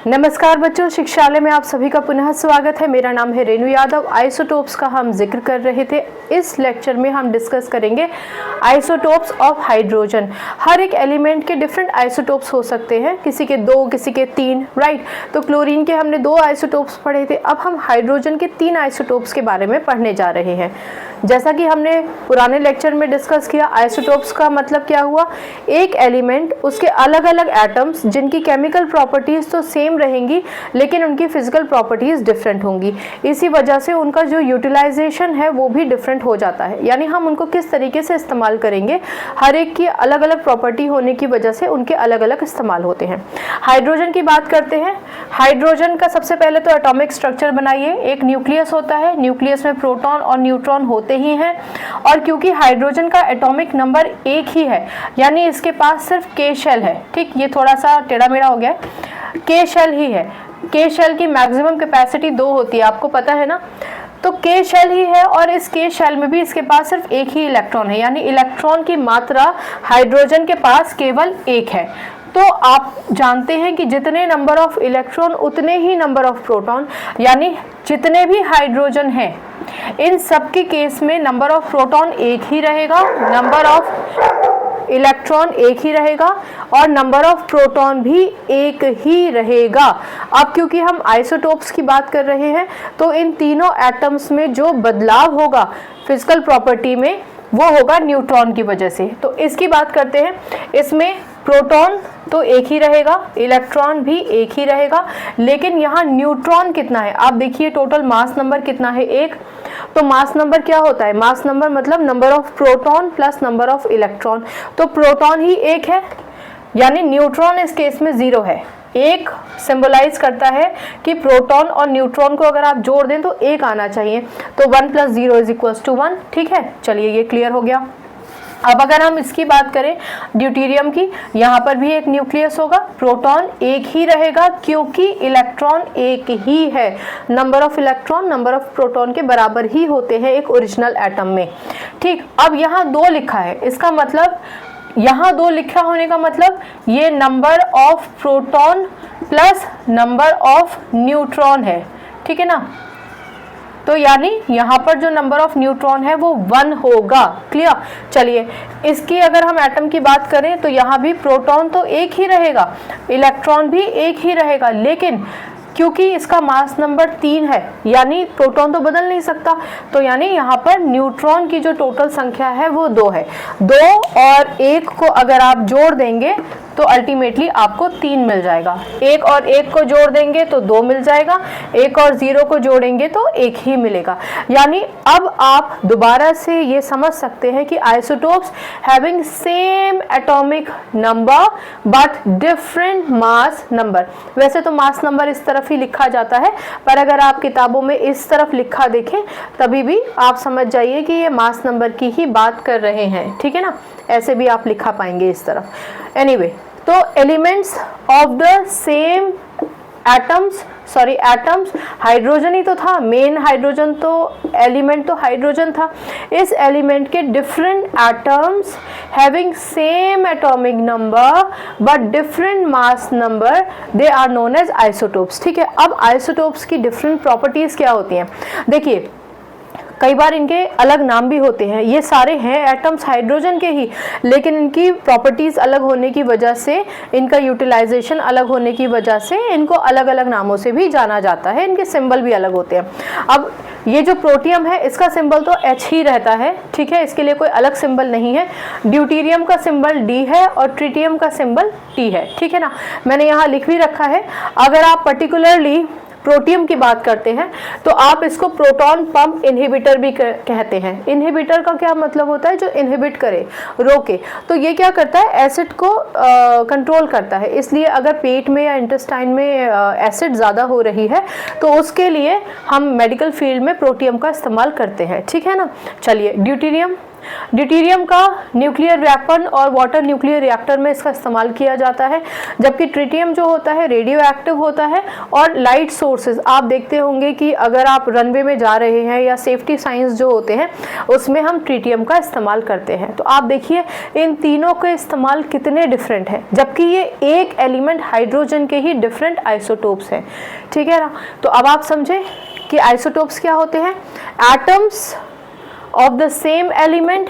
नमस्कार बच्चों, शिक्षालय में आप सभी का पुनः स्वागत है। मेरा नाम है रेणु यादव। आइसोटोप्स का हम जिक्र कर रहे थे। इस लेक्चर में हम डिस्कस करेंगे आइसोटोप्स ऑफ हाइड्रोजन। हर एक एलिमेंट के डिफरेंट आइसोटोप्स हो सकते हैं, किसी के 2, किसी के 3, राइट। तो क्लोरीन के हमने 2 आइसोटोप्स पढ़े थे। अब हम हाइड्रोजन के 3 आइसोटोप्स के बारे में पढ़ने जा रहे हैं। जैसा कि हमने पुराने लेक्चर में डिस्कस किया, आइसोटोप्स का मतलब क्या हुआ, एक एलिमेंट उसके अलग अलग एटम्स जिनकी केमिकल प्रॉपर्टीज तो सेम रहेंगी लेकिन उनकी फिजिकल प्रॉपर्टीज डिफरेंट होंगी। इसी वजह से उनका जो यूटिलाइजेशन है वो भी डिफरेंट हो जाता है। यानी हम उनको किस तरीके से इस्तेमाल करेंगे, हर एक की अलग अलग प्रॉपर्टी होने की वजह से उनके अलग अलग इस्तेमाल होते हैं। हाइड्रोजन की बात करते हैं। हाइड्रोजन का सबसे पहले तो एटॉमिक स्ट्रक्चर बनाइए। एक न्यूक्लियस होता है, न्यूक्लियस में प्रोटॉन और न्यूट्रॉन होते ही हैं। और क्योंकि हाइड्रोजन का एटॉमिक नंबर 1 ही है, यानी इसके पास सिर्फ के शेल है। ठीक, ये थोड़ा सा टेढ़ा मेढ़ा हो गया है, के शेल ही है। के शेल की मैक्सिमम कैपेसिटी 2 होती है, आपको पता है ना। तो के शेल ही है और इस के शेल में भी इसके पास सिर्फ एक ही इलेक्ट्रॉन है, यानी इलेक्ट्रॉन की मात्रा हाइड्रोजन के पास केवल 1 है। तो आप जानते हैं कि जितने नंबर ऑफ इलेक्ट्रॉन उतने ही नंबर ऑफ प्रोटॉन, यानी जितने भी हाइड्रोजन हैं इन सब के केस में नंबर ऑफ प्रोटॉन 1 ही रहेगा, नंबर ऑफ इलेक्ट्रॉन 1 ही रहेगा और नंबर ऑफ प्रोटॉन भी 1 ही रहेगा। अब क्योंकि हम आइसोटोप्स की बात कर रहे हैं तो इन तीनों एटम्स में जो बदलाव होगा फिजिकल प्रॉपर्टी में वो होगा न्यूट्रॉन की वजह से। तो इसकी बात करते हैं। इसमें प्रोटॉन तो 1 ही रहेगा, इलेक्ट्रॉन भी 1 ही रहेगा, लेकिन यहाँ न्यूट्रॉन कितना है आप देखिए। टोटल मास नंबर कितना है, 1। तो मास नंबर क्या होता है, मास नंबर मतलब number of proton plus number of electron. तो प्रोटॉन ही 1 है, यानी न्यूट्रॉन इस केस में 0 है। 1 सिंबलाइज करता है कि प्रोटॉन और न्यूट्रॉन को अगर आप जोड़ दें तो 1 आना चाहिए। तो 1 + 0 = 1। ठीक है, चलिए ये क्लियर हो गया। अब अगर हम इसकी बात करें ड्यूटेरियम की, यहाँ पर भी एक न्यूक्लियस होगा, प्रोटॉन 1 ही रहेगा क्योंकि इलेक्ट्रॉन 1 ही है। Number of electron number of proton के बराबर ही होते हैं एक ओरिजिनल एटम में। ठीक, अब यहाँ 2 लिखा है, इसका मतलब यहाँ 2 लिखा होने का मतलब ये number of proton plus number of neutron है। ठीक है ना। तो यानी यहाँ पर जो नंबर ऑफ न्यूट्रॉन है वो 1 होगा। क्लियर। चलिए इसकी अगर हम एटम की बात करें तो यहाँ भी प्रोटॉन तो 1 ही रहेगा, इलेक्ट्रॉन भी 1 ही रहेगा, लेकिन क्योंकि इसका मास नंबर 3 है यानी प्रोटॉन तो बदल नहीं सकता। तो यानी यहाँ पर न्यूट्रॉन की जो टोटल संख्या है वो 2 है। 2 और 1 को अगर आप जोड़ देंगे तो अल्टीमेटली आपको 3 मिल जाएगा। 1 और 1 को जोड़ देंगे तो 2 मिल जाएगा, 1 और 0 को जोड़ेंगे तो 1 ही मिलेगा। यानी अब आप दोबारा से ये समझ सकते हैं कि isotopes having same atomic number but different mass number. वैसे तो मास नंबर इस तरफ ही लिखा जाता है, पर अगर आप किताबों में इस तरफ लिखा देखें तभी भी आप समझ जाइए कि ये मास नंबर की ही बात कर रहे हैं। ठीक है ना, ऐसे भी आप लिखा पाएंगे इस तरफ। एनीवे, तो elements of the same atoms hydrogen ही तो था, मेन हाइड्रोजन तो एलिमेंट तो हाइड्रोजन था। इस एलिमेंट के different atoms having same atomic number but different mass number, they are known as isotopes. ठीक है, अब आइसोटोप्स की डिफरेंट प्रॉपर्टीज क्या होती हैं देखिए। कई बार इनके अलग नाम भी होते हैं। ये सारे हैं एटम्स हाइड्रोजन के ही, लेकिन इनकी प्रॉपर्टीज अलग होने की वजह से, इनका यूटिलाइजेशन अलग होने की वजह से इनको अलग अलग नामों से भी जाना जाता है। इनके सिंबल भी अलग होते हैं। अब ये जो प्रोटियम है इसका सिंबल तो H ही रहता है। ठीक है, इसके लिए कोई अलग सिंबल नहीं है। ड्यूटेरियम का सिंबल D है और ट्रिटियम का सिंबल T है। ठीक है ना, मैंने यहाँ लिख भी रखा है। अगर आप पर्टिकुलरली प्रोटियम की बात करते हैं तो आप इसको प्रोटॉन पंप इनहिबिटर भी कहते हैं। इनहिबिटर का क्या मतलब होता है, जो इनहिबिट करे, रोके। तो ये क्या करता है, एसिड को कंट्रोल करता है। इसलिए अगर पेट में या इंटेस्टाइन में एसिड ज़्यादा हो रही है तो उसके लिए हम मेडिकल फील्ड में प्रोटियम का इस्तेमाल करते हैं। ठीक है ना। चलिए ड्यूटेरियम ड्यूटेरियम का न्यूक्लियर वेपन और वाटर न्यूक्लियर रिएक्टर में इसका इस्तेमाल किया जाता है, जबकि ट्रिटियम जो होता है रेडियो एक्टिव होता है और लाइट सोर्सेज आप देखते होंगे कि अगर आप रनवे में जा रहे हैं या सेफ्टी साइंस जो होते हैं उसमें हम ट्रिटियम का इस्तेमाल करते हैं। तो आप देखिए इन तीनों के इस्तेमाल कितने डिफरेंट हैं, जबकि ये एक एलिमेंट हाइड्रोजन के ही डिफरेंट आइसोटोप्स हैं। ठीक है ना। तो अब आप समझे कि आइसोटोप्स क्या होते हैं। Atoms of the same element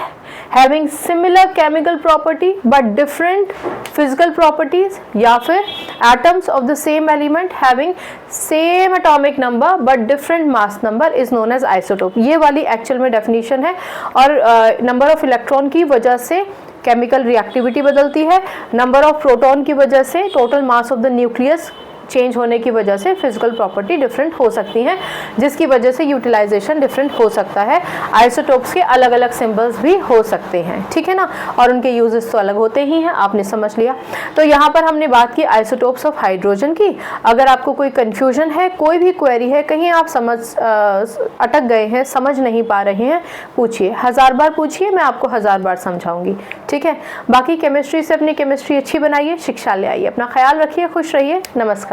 having similar chemical property but different physical properties, या फिर atoms of the same element having same atomic number but different mass number is known as isotope। ये वाली actual में definition है। और number of electron की वजह से केमिकल रिएक्टिविटी बदलती है, नंबर ऑफ प्रोटॉन की वजह से total mass of the nucleus change होने की वजह से फिजिकल प्रॉपर्टी डिफरेंट हो सकती हैं, जिसकी वजह से यूटिलाइजेशन डिफरेंट हो सकता है। आइसोटोप्स के अलग अलग सिंबल्स भी हो सकते हैं, ठीक है ना, और उनके यूजेस तो अलग होते ही हैं, आपने समझ लिया। तो यहाँ पर हमने बात की आइसोटोप्स ऑफ हाइड्रोजन की। अगर आपको कोई कन्फ्यूजन है, कोई भी क्वेरी है, कहीं आप अटक गए हैं, समझ नहीं पा रहे हैं, पूछिए, 1000 बार पूछिए, मैं आपको 1000 बार समझाऊंगी। ठीक है। बाकी केमिस्ट्री से अपनी केमिस्ट्री अच्छी बनाइए, शिक्षा ले आइए, अपना ख्याल रखिए, खुश रहिए, नमस्कार।